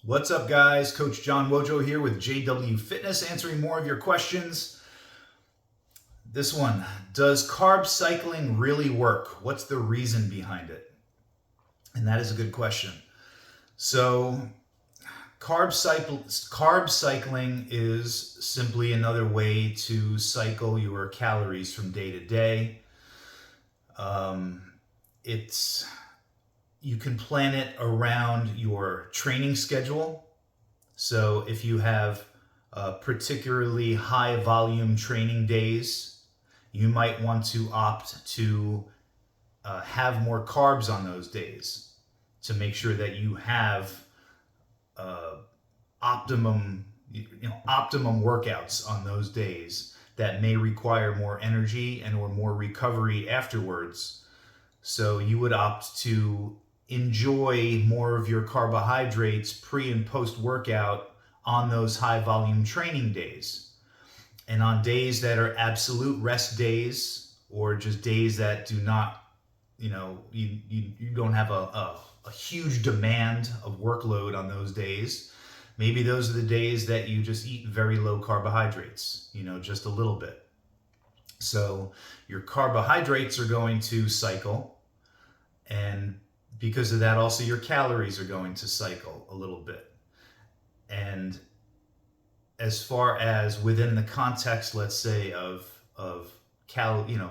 What's up, guys? Coach John Wojo here with JW Fitness, answering more of your questions. This one, does carb cycling really work? What's the reason behind it? And that is a good question. So, carb cycling is simply another way to cycle your calories from day to day. You can plan it around your training schedule. So if you have particularly high volume training days, you might want to opt to have more carbs on those days to make sure that you have optimum workouts on those days that may require more energy and or more recovery afterwards. So you would opt to enjoy more of your carbohydrates pre and post workout on those high volume training days. And on days that are absolute rest days, or just days that do not, you don't have a huge demand of workload on those days, maybe those are the days that you just eat very low carbohydrates, just a little bit. So your carbohydrates are going to cycle, and because of that, also your calories are going to cycle a little bit. And as far as within the context, let's say of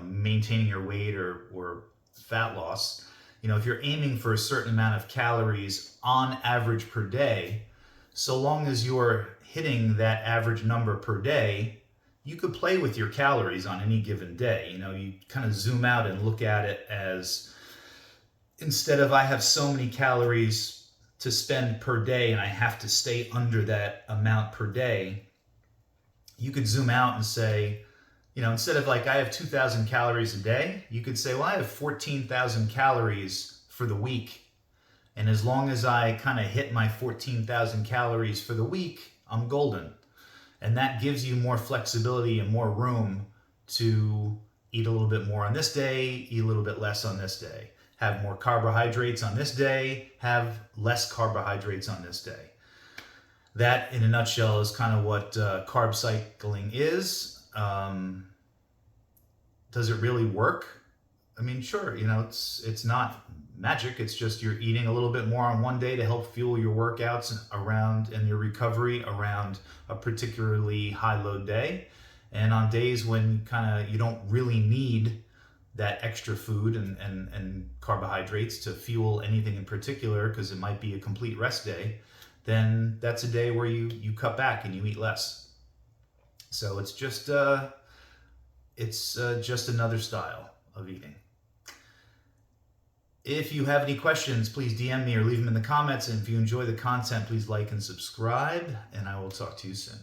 maintaining your weight or fat loss, if you're aiming for a certain amount of calories on average per day, so long as you're hitting that average number per day, you could play with your calories on any given day. You kind of zoom out and look at it as, instead of I have so many calories to spend per day and I have to stay under that amount per day, you could zoom out and say, instead of like I have 2,000 calories a day, you could say, well, I have 14,000 calories for the week. And as long as I kind of hit my 14,000 calories for the week, I'm golden. And that gives you more flexibility and more room to eat a little bit more on this day, eat a little bit less on this day. Have more carbohydrates on this day, have less carbohydrates on this day. That, in a nutshell, is kind of what carb cycling is. Does it really work? I mean, sure, it's not magic. It's just you're eating a little bit more on one day to help fuel your workouts around and your recovery around a particularly high load day. And on days when you don't really need that extra food and carbohydrates to fuel anything in particular, because it might be a complete rest day, then that's a day where you cut back and you eat less. So it's just another style of eating. If you have any questions, please DM me or leave them in the comments. And if you enjoy the content, please like and subscribe, and I will talk to you soon.